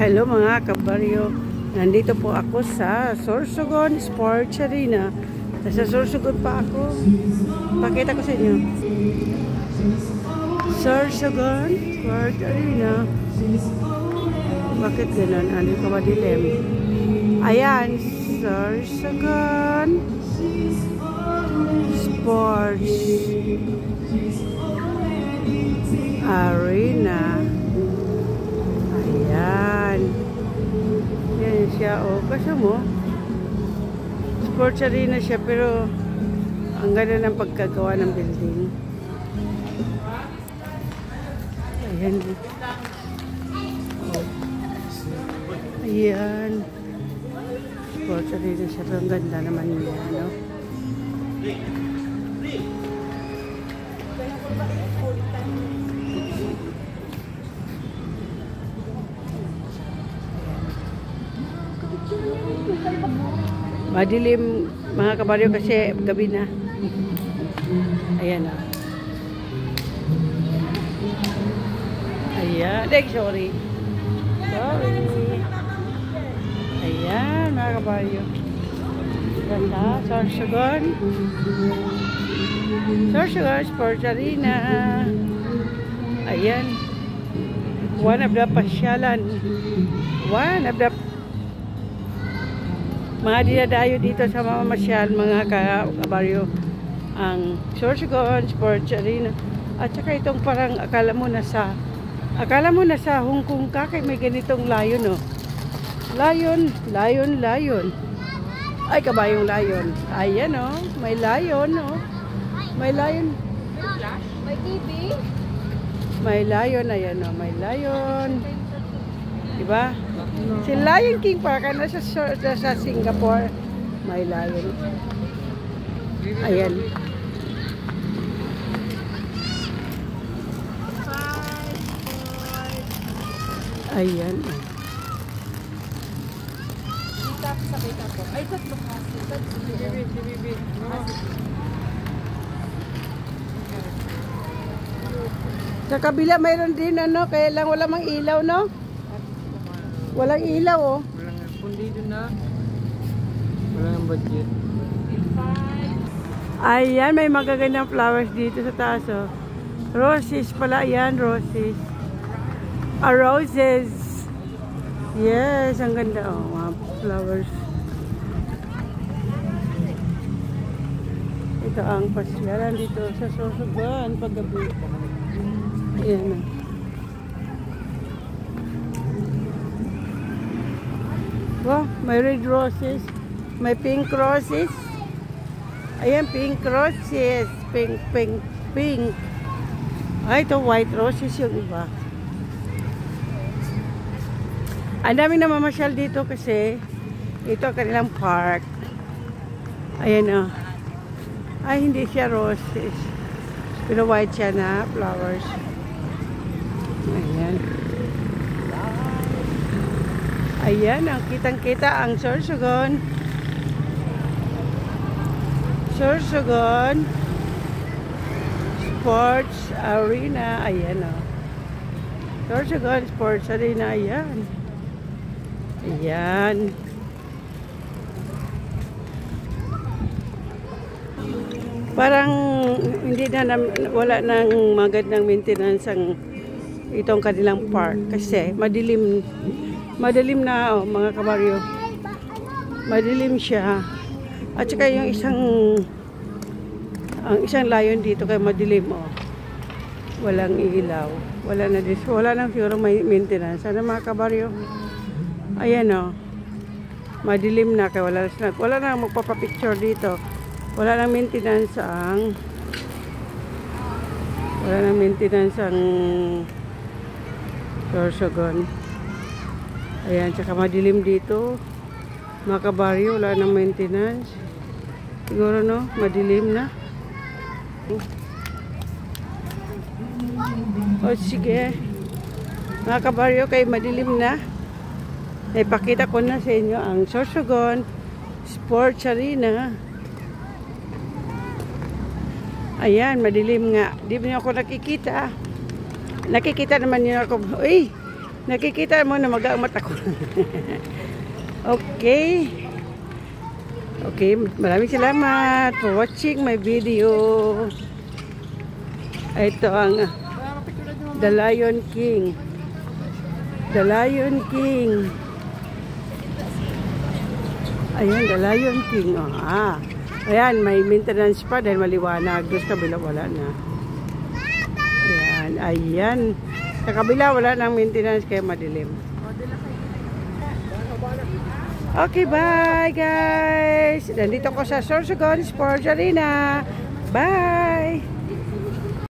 Hello mga kabaryo. Nandito po ako sa Sorsogon Sports Arena. Sa Sorsogon pa ako. Pakita ko sa inyo. Sorsogon Sports Arena. Bakit ganun? Ano ka madilim? Ayan. Sorsogon Sports Arena. Ayan. Yan siya. O, kasi mo. Sports arena siya, pero ang ganda ng pagkagawa ng building. Ayan. O. Ayan. Sports arena siya, pero ang ganda naman niya, no? Madilim mga kabaryo kasi gabi na. Ayan o. Ayan. Sorry. Ayan mga kabaryo. Ganda. Sorsogon. Sorsogon Sports Arena. Ayan. One of the pasyalan. One of the mga dinadayo dito sa mamamasyal, mga kabaryo, ang Sorsogon Sports Arena. At saka itong parang akala mo na sa Hong Kong ka, kaya may ganitong lion, oh. Lion. Ay, kabayong lion. Ayan, oh. May lion, oh. May lion. May TV. May lion, ayan, oh. May lion. Diba? Si Lion King pa ka na sa Singapore. May lion. Ayan. Ayan. Sa kabila mayroon din ano, kaya lang wala mang ilaw, no? Walang ilaw, oh. Walang kundi doon na. Walang budget. Ayan, may magagandang flowers dito sa taas, oh. Roses pala, ayan, roses. Roses. Yes, ang ganda, oh, mga flowers. Ito ang pasyalan dito sa Sorsogon paggabi. Ayan, oh. Wow, may red roses, may pink roses. Ayan, pink roses, pink. Ay, ito white roses yung iba. Ang daming namamasyal dito kasi ito kanilang park. Ayan, oh. Ay, hindi siya roses, pero white siya na flowers. Ayan. Ayan, ang kitang-kita ang Sorsogon Sports Arena. Ayan, o. Sorsogon Sports Arena. Ayan. Ayan. Parang hindi na wala nang magandang maintenance ang itong kanilang park kasi madilim na, oh, mga kabaryo. Madilim siya. At saka yung isang lion dito kay madilim, oh. Walang ilaw. Wala nang siguro may maintenance. Ano mga kabaryo? Ayan, oh. Madilim na kaya wala na magpapapicture dito. Wala nang maintenance ang Sorsogon. Ayan, tsaka madilim dito. Mga kabaryo, wala nang maintenance. Siguro, no? Madilim na. O, sige. Mga kabaryo, kay madilim na. Ipakita ko na sa inyo ang Sorsogon Sports Arena. Ayan, madilim nga. Di ba niyo ako nakikita? Nakikita naman niyo ako. Uy! Nakikita mo na magang mata ko. Okay. Okay, maraming salamat for watching my video. Ito ang The Lion King. The Lion King. Ayan, The Lion King. Oh, ayan, may maintenance pa dahil maliwanag. Doon sa kabila wala na. Ayan, ayan. Sa kabila wala nang maintenance kaya madilim. Okay, bye guys. Nandito ko sa Sorsogon Sports Arena. Bye.